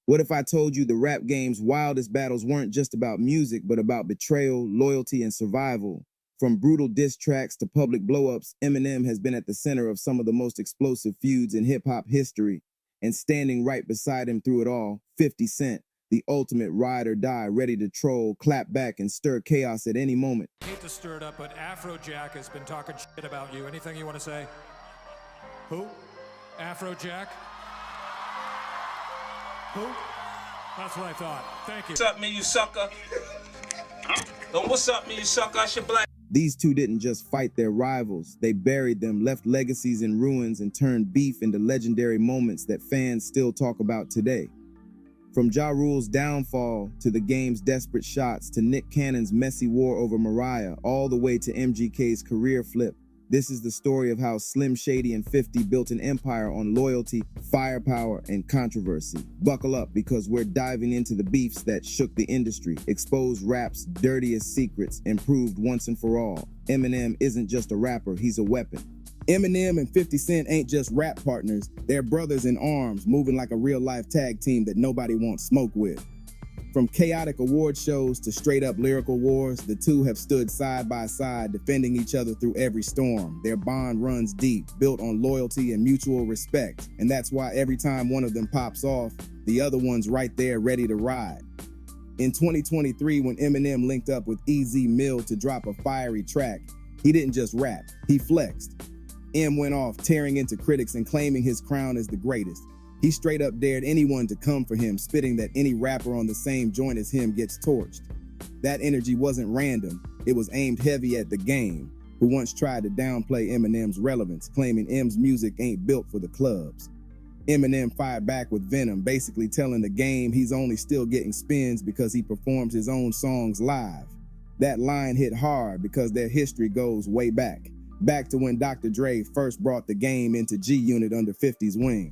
What if I told you the rap game's wildest battles weren't just about music, but about betrayal, loyalty, and survival? From brutal diss tracks to public blow-ups, Eminem has been at the center of some of the most explosive feuds in hip-hop history. And standing right beside him through it all, 50 Cent, the ultimate ride or die, ready to troll, clap back, and stir chaos at any moment. I hate to stir it up, but Afrojack has been talking shit about you. Anything you want to say? Who? Afrojack? Who? That's what I thought. Thank you. What's up, me, you sucker? What's up, me, you sucker? I should black. These two didn't just fight their rivals. They buried them, left legacies in ruins, and turned beef into legendary moments that fans still talk about today. From Ja Rule's downfall to the game's desperate shots to Nick Cannon's messy war over Mariah, all the way to MGK's career flip, this is the story of how Slim Shady and 50 built an empire on loyalty, firepower, and controversy. Buckle up, because we're diving into the beefs that shook the industry, exposed rap's dirtiest secrets, and proved once and for all, Eminem isn't just a rapper, he's a weapon. Eminem and 50 Cent ain't just rap partners, they're brothers in arms, moving like a real-life tag team that nobody wants smoke with. From chaotic award shows to straight-up lyrical wars, the two have stood side by side, defending each other through every storm. Their bond runs deep, built on loyalty and mutual respect, and that's why every time one of them pops off, the other one's right there ready to ride. In 2023, when Eminem linked up with Easy Mill to drop a fiery track, he didn't just rap, he flexed. M went off, tearing into critics and claiming his crown as the greatest. He straight up dared anyone to come for him, spitting that any rapper on the same joint as him gets torched. That energy wasn't random, it was aimed heavy at the game, who once tried to downplay Eminem's relevance, claiming M's music ain't built for the clubs. Eminem fired back with venom, basically telling the game he's only still getting spins because he performs his own songs live. That line hit hard because their history goes way back to when Dr. Dre first brought the game into G-Unit under 50's wing.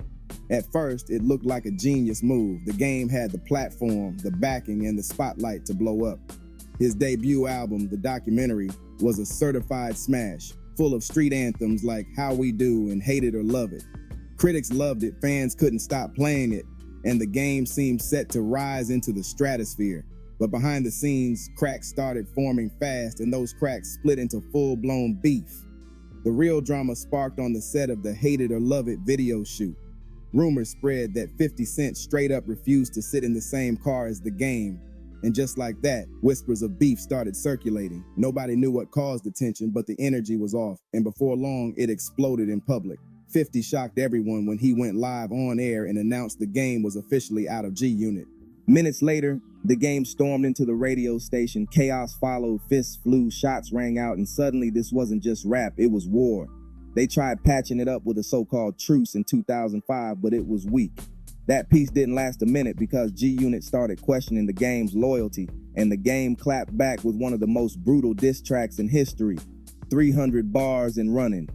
At first, it looked like a genius move. The game had the platform, the backing, and the spotlight to blow up. His debut album, The Documentary, was a certified smash, full of street anthems like How We Do and Hate It or Love It. Critics loved it, fans couldn't stop playing it, and the game seemed set to rise into the stratosphere. But behind the scenes, cracks started forming fast, and those cracks split into full-blown beef. The real drama sparked on the set of the Hate It or Love It video shoot. Rumors spread that 50 Cent straight up refused to sit in the same car as the game, and just like that, whispers of beef started circulating. Nobody knew what caused the tension, but the energy was off, and before long, it exploded in public. 50 shocked everyone when he went live on air and announced the game was officially out of G-Unit. Minutes later, the game stormed into the radio station, chaos followed, fists flew, shots rang out, and suddenly this wasn't just rap, it was war. They tried patching it up with a so-called truce in 2005, but it was weak. That peace didn't last a minute because G-Unit started questioning the game's loyalty, and the game clapped back with one of the most brutal diss tracks in history, 300 bars and running.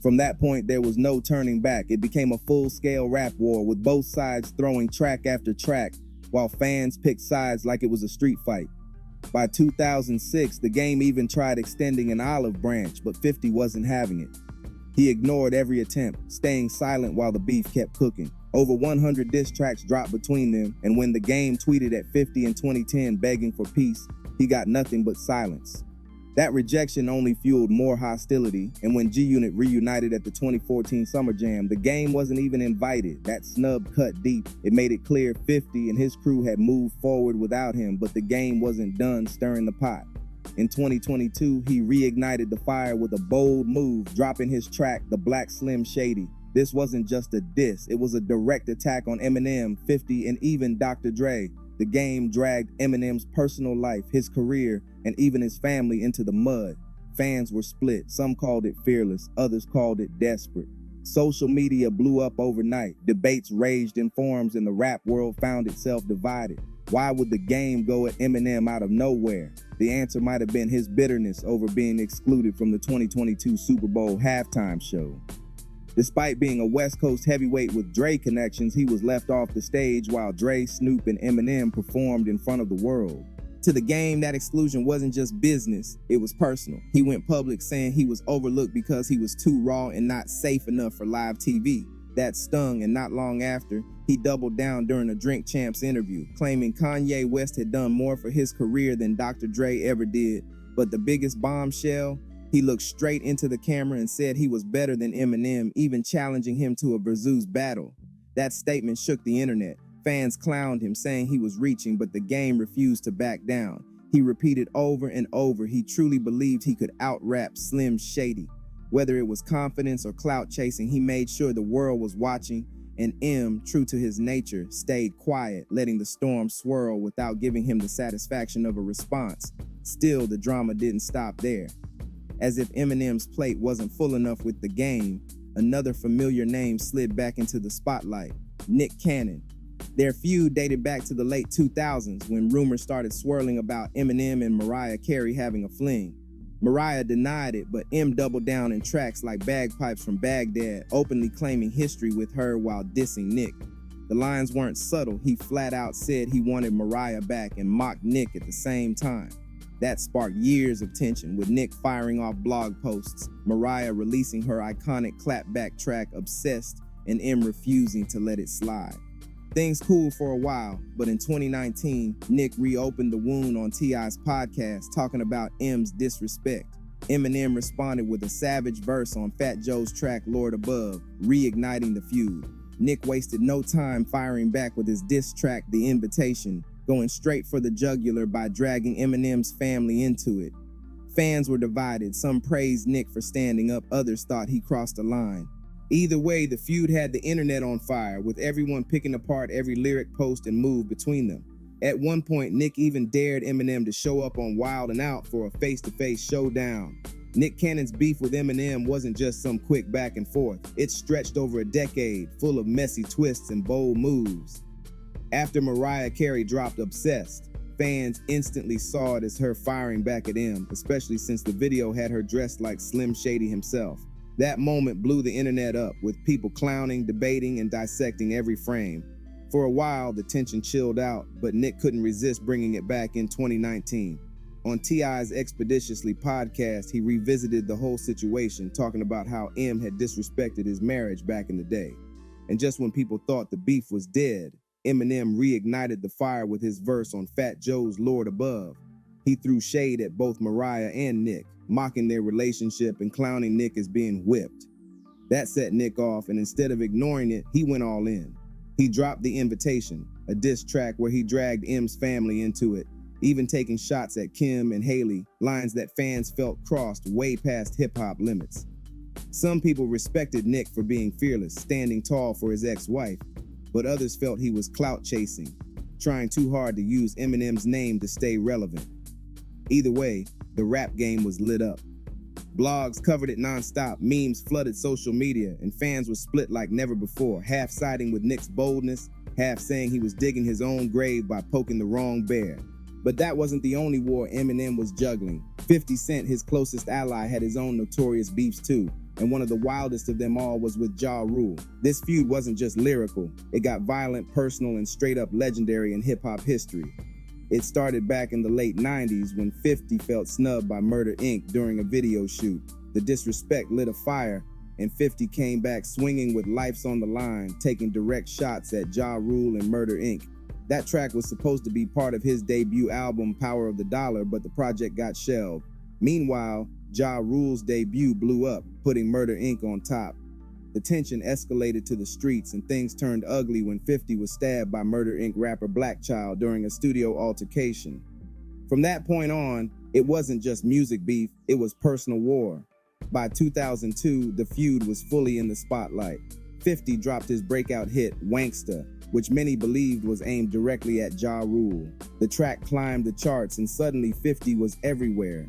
From that point, there was no turning back. It became a full-scale rap war with both sides throwing track after track, while fans picked sides like it was a street fight. By 2006, the game even tried extending an olive branch, but 50 wasn't having it. He ignored every attempt, staying silent while the beef kept cooking. Over 100 diss tracks dropped between them, and when the game tweeted at 50 in 2010 begging for peace, he got nothing but silence. That rejection only fueled more hostility, and when G-Unit reunited at the 2014 Summer Jam, the game wasn't even invited. That snub cut deep. It made it clear 50 and his crew had moved forward without him, but the game wasn't done stirring the pot. In 2022, he reignited the fire with a bold move, dropping his track, The Black Slim Shady. This wasn't just a diss, it was a direct attack on Eminem, 50, and even Dr. Dre. The game dragged Eminem's personal life, his career, and even his family into the mud. Fans were split. Some called it fearless, others called it desperate. Social media blew up overnight. Debates raged in forums, and the rap world found itself divided. Why would the game go at Eminem out of nowhere? The answer might have been his bitterness over being excluded from the 2022 Super Bowl halftime show. Despite being a West Coast heavyweight with Dre connections, he was left off the stage while Dre, Snoop, and Eminem performed in front of the world. To the game, that exclusion wasn't just business, it was personal. He went public saying he was overlooked because he was too raw and not safe enough for live TV. That stung, and not long after, he doubled down during a Drink Champs interview, claiming Kanye West had done more for his career than Dr. Dre ever did. But the biggest bombshell, he looked straight into the camera and said he was better than Eminem, even challenging him to a versus battle. That statement shook the internet. Fans clowned him, saying he was reaching, but the game refused to back down. He repeated over and over he truly believed he could out-rap Slim Shady. Whether it was confidence or clout chasing, he made sure the world was watching, and M, true to his nature, stayed quiet, letting the storm swirl without giving him the satisfaction of a response. Still, the drama didn't stop there. As if Eminem's plate wasn't full enough with the game, another familiar name slid back into the spotlight: Nick Cannon. Their feud dated back to the late 2000s when rumors started swirling about Eminem and Mariah Carey having a fling. Mariah denied it, but M doubled down in tracks like Bagpipes from Baghdad, openly claiming history with her while dissing Nick. The lines weren't subtle. He flat out said he wanted Mariah back and mocked Nick at the same time. That sparked years of tension, with Nick firing off blog posts, Mariah releasing her iconic clapback track Obsessed, and M refusing to let it slide. Things cooled for a while, but in 2019, Nick reopened the wound on T.I.'s podcast, talking about M's disrespect. Eminem responded with a savage verse on Fat Joe's track Lord Above, reigniting the feud. Nick wasted no time firing back with his diss track The Invitation, going straight for the jugular by dragging Eminem's family into it. Fans were divided. Some praised Nick for standing up, others thought he crossed the line. Either way, the feud had the internet on fire, with everyone picking apart every lyric, post, and move between them. At one point, Nick even dared Eminem to show up on Wild 'N Out for a face-to-face showdown. Nick Cannon's beef with Eminem wasn't just some quick back and forth. It stretched over a decade, full of messy twists and bold moves. After Mariah Carey dropped Obsessed, fans instantly saw it as her firing back at M, especially since the video had her dressed like Slim Shady himself. That moment blew the internet up, with people clowning, debating, and dissecting every frame. For a while, the tension chilled out, but Nick couldn't resist bringing it back in 2019. On T.I.'s Expeditiously podcast, he revisited the whole situation, talking about how M had disrespected his marriage back in the day. And just when people thought the beef was dead, Eminem reignited the fire with his verse on Fat Joe's Lord Above. He threw shade at both Mariah and Nick, mocking their relationship and clowning Nick as being whipped. That set Nick off, and instead of ignoring it, he went all in. He dropped The Invitation, a diss track where he dragged M's family into it, even taking shots at Kim and Haley, lines that fans felt crossed way past hip-hop limits. Some people respected Nick for being fearless, standing tall for his ex-wife, but others felt he was clout chasing, trying too hard to use Eminem's name to stay relevant. Either way, the rap game was lit up. Blogs covered it nonstop, memes flooded social media, and fans were split like never before, half siding with Nick's boldness, half saying he was digging his own grave by poking the wrong bear. But that wasn't the only war Eminem was juggling. 50 Cent, his closest ally, had his own notorious beefs too, and one of the wildest of them all was with Ja Rule. This feud wasn't just lyrical, it got violent, personal, and straight up legendary in hip-hop history. It started back in the late 90s when 50 felt snubbed by Murder Inc. during a video shoot. The disrespect lit a fire, and 50 came back swinging with Life's on the Line, taking direct shots at Ja Rule and Murder Inc. That track was supposed to be part of his debut album, Power of the Dollar, but the project got shelved. Meanwhile, Ja Rule's debut blew up, putting Murder Inc. on top. The tension escalated to the streets, and things turned ugly when 50 was stabbed by Murder Inc. rapper Black Child during a studio altercation. From that point on, it wasn't just music beef, it was personal war. By 2002, the feud was fully in the spotlight. 50 dropped his breakout hit, Wanksta, which many believed was aimed directly at Ja Rule. The track climbed the charts, and suddenly 50 was everywhere.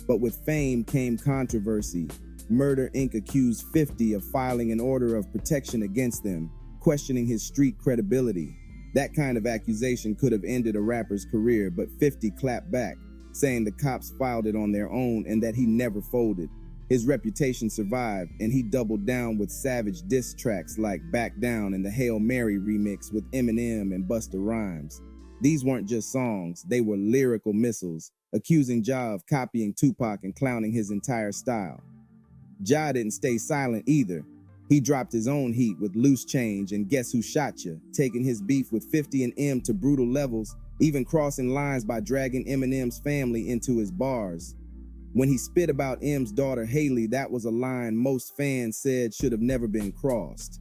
But with fame came controversy. Murder Inc. accused 50 of filing an order of protection against them, questioning his street credibility. That kind of accusation could have ended a rapper's career, but 50 clapped back, saying the cops filed it on their own and that he never folded. His reputation survived, and he doubled down with savage diss tracks like Back Down and the Hail Mary remix with Eminem and Busta Rhymes. These weren't just songs, they were lyrical missiles, accusing Ja of copying Tupac and clowning his entire style. Ja didn't stay silent either. He dropped his own heat with Loose Change and Guess Who Shot Ya, taking his beef with 50 and M to brutal levels, even crossing lines by dragging Eminem's family into his bars. When he spit about M's daughter Haley, that was a line most fans said should have never been crossed.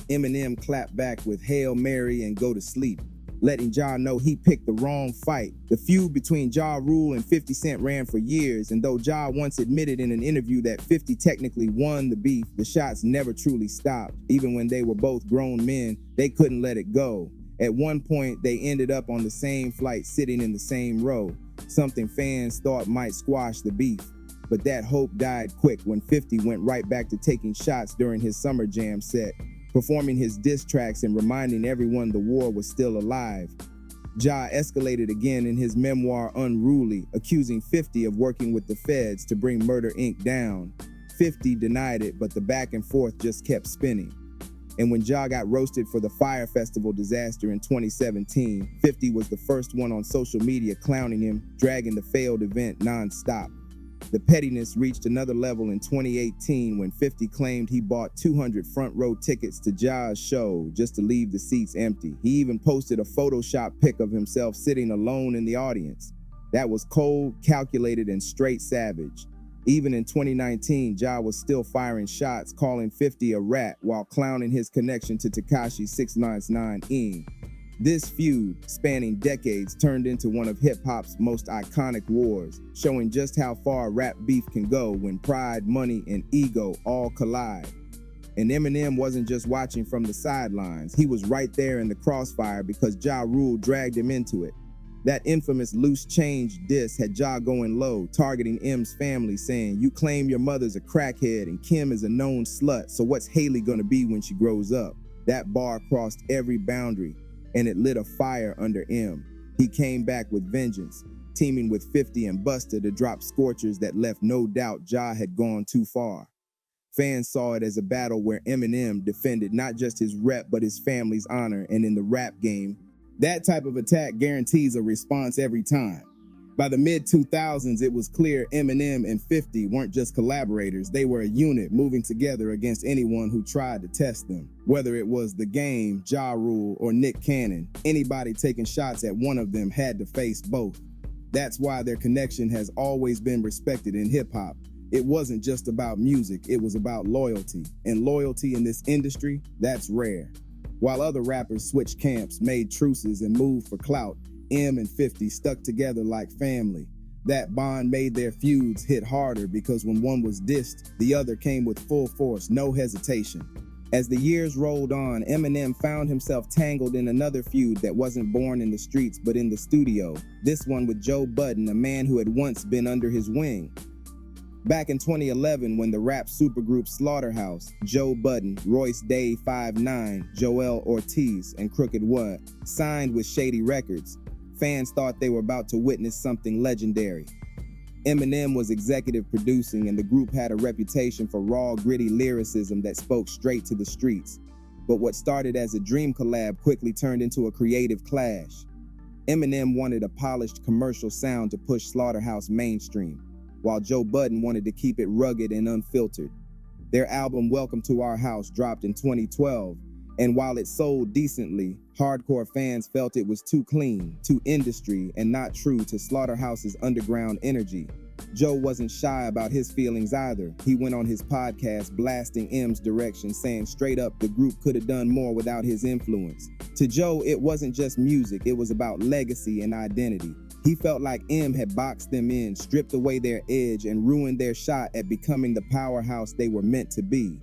Eminem clapped back with Hail Mary and Go to Sleep, letting Ja know he picked the wrong fight. The feud between Ja Rule and 50 Cent ran for years, and though Ja once admitted in an interview that 50 technically won the beef, the shots never truly stopped. Even when they were both grown men, they couldn't let it go. At one point, they ended up on the same flight sitting in the same row, something fans thought might squash the beef. But that hope died quick when 50 went right back to taking shots during his Summer Jam set, performing his diss tracks and reminding everyone the war was still alive. Ja escalated again in his memoir Unruly, accusing 50 of working with the feds to bring Murder Inc. down. 50 denied it, but the back and forth just kept spinning. And when Ja got roasted for the Fire Festival disaster in 2017, 50 was the first one on social media clowning him, dragging the failed event nonstop. The pettiness reached another level in 2018 when 50 claimed he bought 200 front row tickets to Ja's show just to leave the seats empty. He even posted a Photoshop pic of himself sitting alone in the audience. That was cold, calculated, and straight savage. Even in 2019, Ja was still firing shots, calling 50 a rat while clowning his connection to Tekashi 6ix9ine. This feud, spanning decades, turned into one of hip-hop's most iconic wars, showing just how far rap beef can go when pride, money, and ego all collide. And Eminem wasn't just watching from the sidelines. He was right there in the crossfire because Ja Rule dragged him into it. That infamous Loose Change diss had Ja going low, targeting M's family, saying, "You claim your mother's a crackhead and Kim is a known slut, so what's Haley gonna be when she grows up?" That bar crossed every boundary, and it lit a fire under M. He came back with vengeance, teaming with 50 and Busta to drop scorchers that left no doubt Ja had gone too far. Fans saw it as a battle where Eminem defended not just his rep but his family's honor, and in the rap game, that type of attack guarantees a response every time. By the mid-2000s, it was clear Eminem and 50 weren't just collaborators, they were a unit moving together against anyone who tried to test them. Whether it was The Game, Ja Rule, or Nick Cannon, anybody taking shots at one of them had to face both. That's why their connection has always been respected in hip-hop. It wasn't just about music, it was about loyalty. And loyalty in this industry, that's rare. While other rappers switched camps, made truces, and moved for clout, M and 50 stuck together like family. That bond made their feuds hit harder because when one was dissed, the other came with full force, no hesitation. As the years rolled on, Eminem found himself tangled in another feud that wasn't born in the streets but in the studio. This one with Joe Budden, a man who had once been under his wing. Back in 2011, when the rap supergroup Slaughterhouse, Joe Budden, Royce Day 5'9", Joel Ortiz, and Crooked What signed with Shady Records, fans thought they were about to witness something legendary. Eminem was executive producing, and the group had a reputation for raw, gritty lyricism that spoke straight to the streets. But what started as a dream collab quickly turned into a creative clash. Eminem wanted a polished commercial sound to push Slaughterhouse mainstream, while Joe Budden wanted to keep it rugged and unfiltered. Their album Welcome to Our House dropped in 2012, and while it sold decently, hardcore fans felt it was too clean, too industry, and not true to Slaughterhouse's underground energy. Joe wasn't shy about his feelings either. He went on his podcast blasting M's direction, saying straight up the group could have done more without his influence. To Joe, it wasn't just music, it was about legacy and identity. He felt like M had boxed them in, stripped away their edge, and ruined their shot at becoming the powerhouse they were meant to be.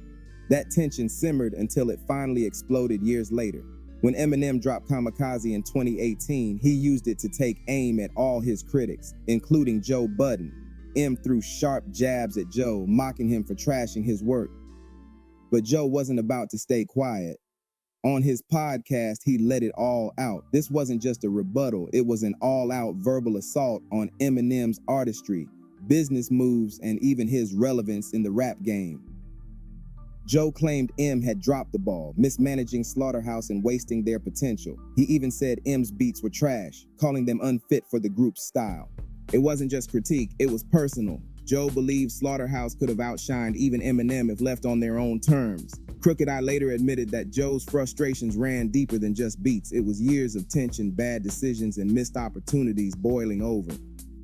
That tension simmered until it finally exploded years later. When Eminem dropped Kamikaze in 2018, he used it to take aim at all his critics, including Joe Budden. M threw sharp jabs at Joe, mocking him for trashing his work. But Joe wasn't about to stay quiet. On his podcast, he let it all out. This wasn't just a rebuttal, it was an all-out verbal assault on Eminem's artistry, business moves, and even his relevance in the rap game. Joe claimed M had dropped the ball, mismanaging Slaughterhouse and wasting their potential. He even said M's beats were trash, calling them unfit for the group's style. It wasn't just critique, it was personal. Joe believed Slaughterhouse could have outshined even Eminem if left on their own terms. Crooked Eye later admitted that Joe's frustrations ran deeper than just beats. It was years of tension, bad decisions, and missed opportunities boiling over.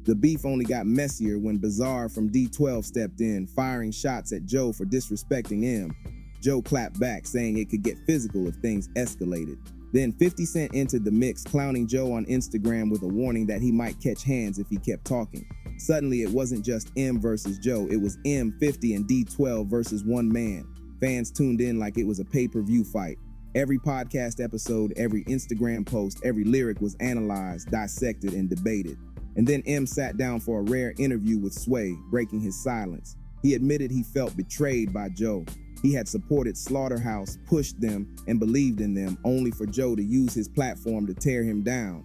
The beef only got messier when Bizarre from D12 stepped in, firing shots at Joe for disrespecting M. Joe clapped back, saying it could get physical if things escalated. Then 50 Cent entered the mix, clowning Joe on Instagram with a warning that he might catch hands if he kept talking. Suddenly, it wasn't just M versus Joe, it was M, 50, and D12 versus one man. Fans tuned in like it was a pay-per-view fight. Every podcast episode, every Instagram post, every lyric was analyzed, dissected, and debated. And then M sat down for a rare interview with Sway, breaking his silence. He admitted he felt betrayed by Joe. He had supported Slaughterhouse, pushed them, and believed in them, only for Joe to use his platform to tear him down.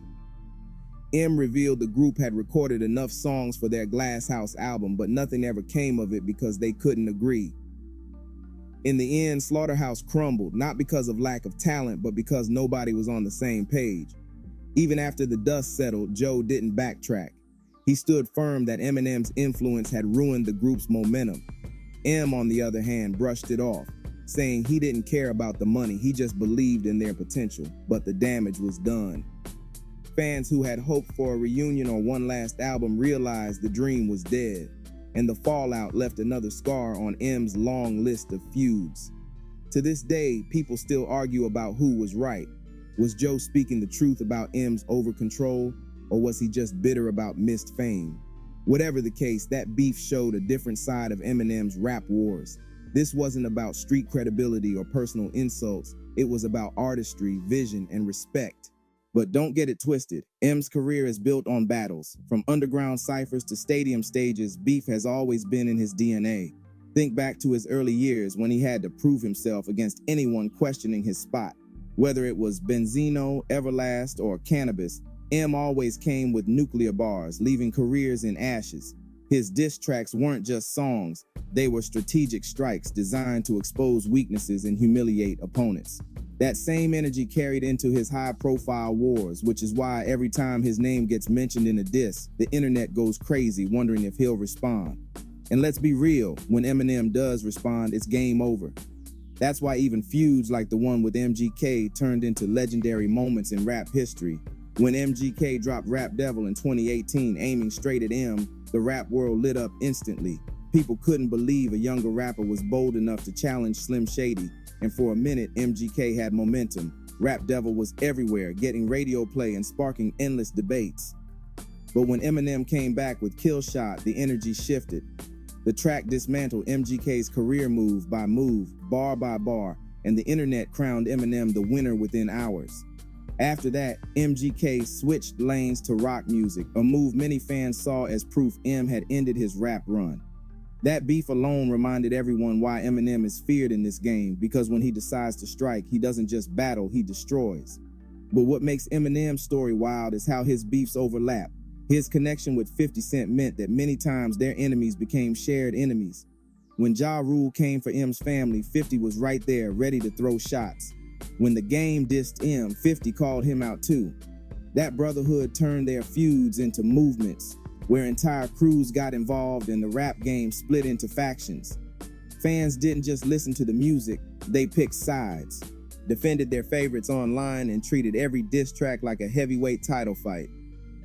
M revealed the group had recorded enough songs for their Glass House album, but nothing ever came of it because they couldn't agree. In the end, Slaughterhouse crumbled, not because of lack of talent, but because nobody was on the same page. Even after the dust settled, Joe didn't backtrack. He stood firm that Eminem's influence had ruined the group's momentum. M, on the other hand, brushed it off, saying he didn't care about the money, he just believed in their potential, but the damage was done. Fans who had hoped for a reunion or one last album realized the dream was dead, and the fallout left another scar on M's long list of feuds. To this day, people still argue about who was right. Was Joe speaking the truth about M's over-control, or was he just bitter about missed fame? Whatever the case, that beef showed a different side of Eminem's rap wars. This wasn't about street credibility or personal insults. It was about artistry, vision, and respect. But don't get it twisted. M's career is built on battles. From underground ciphers to stadium stages, beef has always been in his DNA. Think back to his early years when he had to prove himself against anyone questioning his spot. Whether it was Benzino, Everlast, or Cannabis, M always came with nuclear bars, leaving careers in ashes. His diss tracks weren't just songs, they were strategic strikes designed to expose weaknesses and humiliate opponents. That same energy carried into his high-profile wars, which is why every time his name gets mentioned in a diss, the internet goes crazy wondering if he'll respond. And let's be real, when Eminem does respond, it's game over. That's why even feuds like the one with MGK turned into legendary moments in rap history. When MGK dropped Rap Devil in 2018, aiming straight at M, the rap world lit up instantly. People couldn't believe a younger rapper was bold enough to challenge Slim Shady, and for a minute, MGK had momentum. Rap Devil was everywhere, getting radio play and sparking endless debates. But when Eminem came back with Kill Shot, the energy shifted. The track dismantled MGK's career move by move, bar by bar, and the internet crowned Eminem the winner within hours. After that, MGK switched lanes to rock music, a move many fans saw as proof M had ended his rap run. That beef alone reminded everyone why Eminem is feared in this game, because when he decides to strike, he doesn't just battle, he destroys. But what makes Eminem's story wild is how his beefs overlap. His connection with 50 Cent meant that many times their enemies became shared enemies. When Ja Rule came for M's family, 50 was right there, ready to throw shots. When the game dissed M, 50 called him out too. That brotherhood turned their feuds into movements, where entire crews got involved and the rap game split into factions. Fans didn't just listen to the music, they picked sides, defended their favorites online, and treated every diss track like a heavyweight title fight.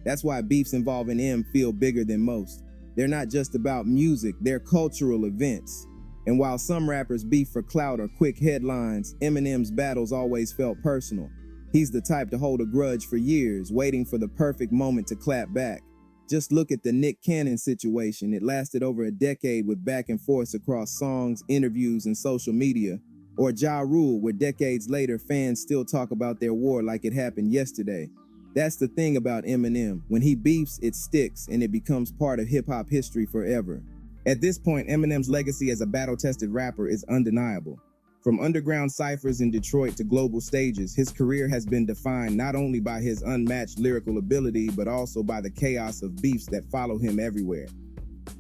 That's why beefs involving M feel bigger than most. They're not just about music, they're cultural events. And while some rappers beef for clout or quick headlines, Eminem's battles always felt personal. He's the type to hold a grudge for years, waiting for the perfect moment to clap back. Just look at the Nick Cannon situation. It lasted over a decade with back and forth across songs, interviews, and social media. Or Ja Rule, where decades later fans still talk about their war like it happened yesterday. That's the thing about Eminem. When he beefs, it sticks, and it becomes part of hip-hop history forever. At this point, Eminem's legacy as a battle-tested rapper is undeniable. From underground ciphers in Detroit to global stages, his career has been defined not only by his unmatched lyrical ability, but also by the chaos of beefs that follow him everywhere.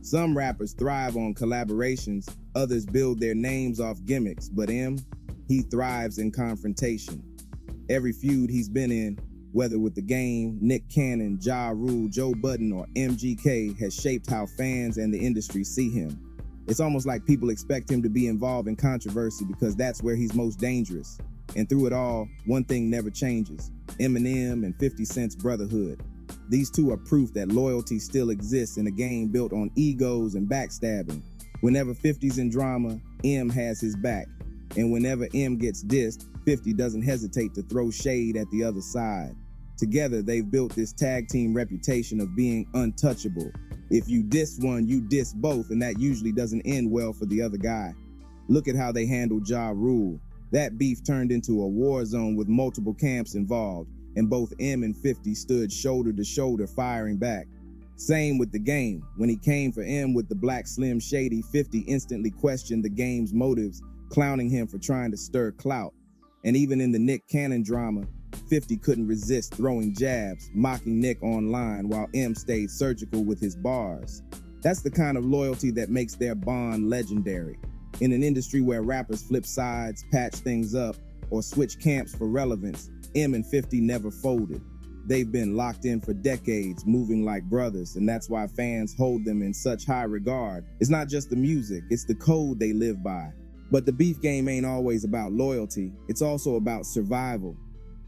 Some rappers thrive on collaborations, others build their names off gimmicks, but M, he thrives in confrontation. Every feud he's been in, whether with The Game, Nick Cannon, Ja Rule, Joe Budden, or MGK, has shaped how fans and the industry see him. It's almost like people expect him to be involved in controversy because that's where he's most dangerous. And through it all, one thing never changes: Eminem and 50 Cent's brotherhood. These two are proof that loyalty still exists in a game built on egos and backstabbing. Whenever 50's in drama, M has his back. And whenever M gets dissed, 50 doesn't hesitate to throw shade at the other side. Together, they've built this tag team reputation of being untouchable. If you diss one, you diss both, and that usually doesn't end well for the other guy. Look at how they handled Ja Rule. That beef turned into a war zone with multiple camps involved, and both M and 50 stood shoulder to shoulder firing back. Same with the game. When he came for M with the Black Slim Shady, 50 instantly questioned the game's motives, clowning him for trying to stir clout. And even in the Nick Cannon drama, 50 couldn't resist throwing jabs, mocking Nick online while M stayed surgical with his bars. That's the kind of loyalty that makes their bond legendary. In an industry where rappers flip sides, patch things up, or switch camps for relevance, M and 50 never folded. They've been locked in for decades, moving like brothers, and that's why fans hold them in such high regard. It's not just the music, it's the code they live by. But the beef game ain't always about loyalty, it's also about survival.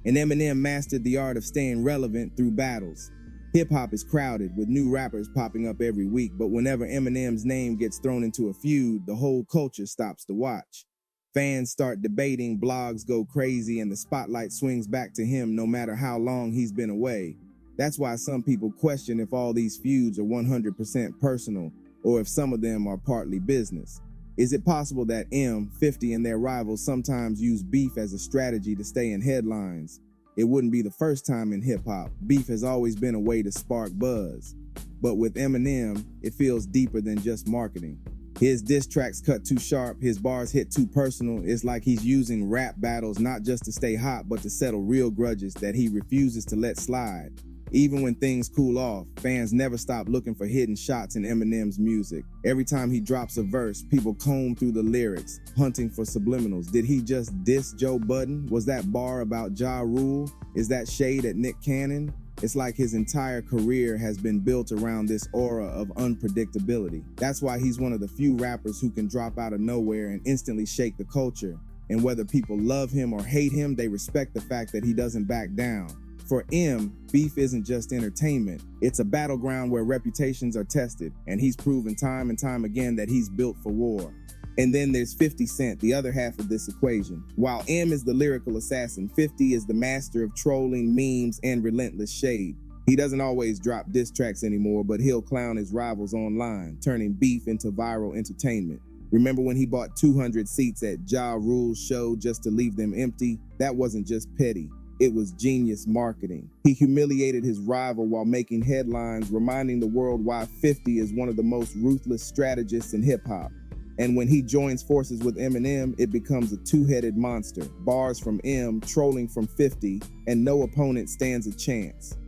And Eminem mastered the art of staying relevant through battles. Hip-hop is crowded, with new rappers popping up every week, but whenever Eminem's name gets thrown into a feud, the whole culture stops to watch. Fans start debating, blogs go crazy, and the spotlight swings back to him no matter how long he's been away. That's why some people question if all these feuds are 100% personal, or if some of them are partly business. Is it possible that M, 50, and their rivals sometimes use beef as a strategy to stay in headlines? It wouldn't be the first time in hip-hop. Beef has always been a way to spark buzz. But with Eminem, it feels deeper than just marketing. His diss tracks cut too sharp, his bars hit too personal. It's like he's using rap battles not just to stay hot, but to settle real grudges that he refuses to let slide. Even when things cool off, fans never stop looking for hidden shots in Eminem's music. Every time he drops a verse, people comb through the lyrics, hunting for subliminals. Did he just diss Joe Budden? Was that bar about Ja Rule? Is that shade at Nick Cannon? It's like his entire career has been built around this aura of unpredictability. That's why he's one of the few rappers who can drop out of nowhere and instantly shake the culture. And whether people love him or hate him, they respect the fact that he doesn't back down. For M, beef isn't just entertainment. It's a battleground where reputations are tested, and he's proven time and time again that he's built for war. And then there's 50 Cent, the other half of this equation. While M is the lyrical assassin, 50 is the master of trolling, memes, and relentless shade. He doesn't always drop diss tracks anymore, but he'll clown his rivals online, turning beef into viral entertainment. Remember when he bought 200 seats at Ja Rule's show just to leave them empty? That wasn't just petty. It was genius marketing. He humiliated his rival while making headlines, reminding the world why 50 is one of the most ruthless strategists in hip-hop. And when he joins forces with Eminem, it becomes a two-headed monster. Bars from M, trolling from 50, and no opponent stands a chance.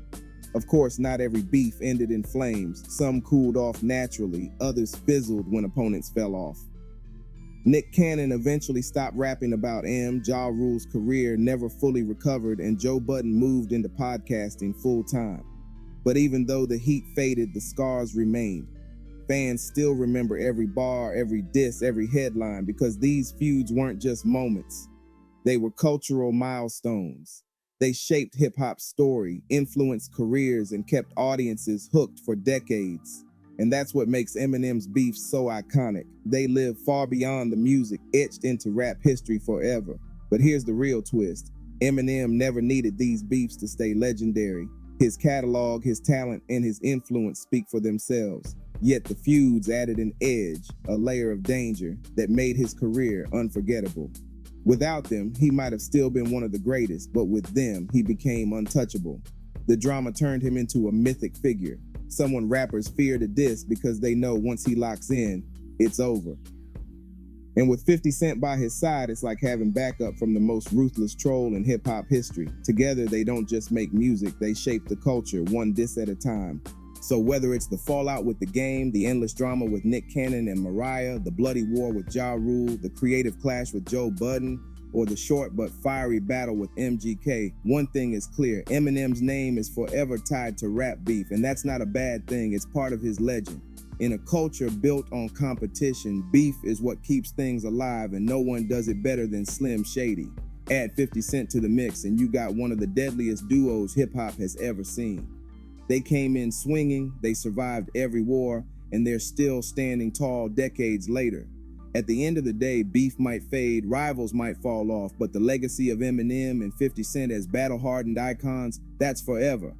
Of course, not every beef ended in flames. Some cooled off naturally, others fizzled when opponents fell off. Nick Cannon eventually stopped rapping about M. Ja Rule's career never fully recovered, and Joe Budden moved into podcasting full-time. But even though the heat faded, the scars remained. Fans still remember every bar, every diss, every headline, because these feuds weren't just moments. They were cultural milestones. They shaped hip-hop's story, influenced careers, and kept audiences hooked for decades. And that's what makes Eminem's beef so iconic. They live far beyond the music, etched into rap history forever. But here's the real twist. Eminem never needed these beefs to stay legendary. His catalog, his talent, and his influence speak for themselves. Yet the feuds added an edge, a layer of danger that made his career unforgettable. Without them, he might have still been one of the greatest, but with them, he became untouchable. The drama turned him into a mythic figure, someone rappers fear to diss because they know once he locks in, it's over. And with 50 Cent by his side, it's like having backup from the most ruthless troll in hip-hop history. Together, they don't just make music, they shape the culture, one diss at a time. So whether it's the fallout with the game, the endless drama with Nick Cannon and Mariah, the bloody war with Ja Rule, the creative clash with Joe Budden, or the short but fiery battle with MGK, one thing is clear: Eminem's name is forever tied to rap beef, and that's not a bad thing, it's part of his legend. In a culture built on competition, beef is what keeps things alive, and no one does it better than Slim Shady. Add 50 Cent to the mix and you got one of the deadliest duos hip-hop has ever seen. They came in swinging, they survived every war, and they're still standing tall decades later. At the end of the day, beef might fade, rivals might fall off, but the legacy of Eminem and 50 Cent as battle-hardened icons, that's forever.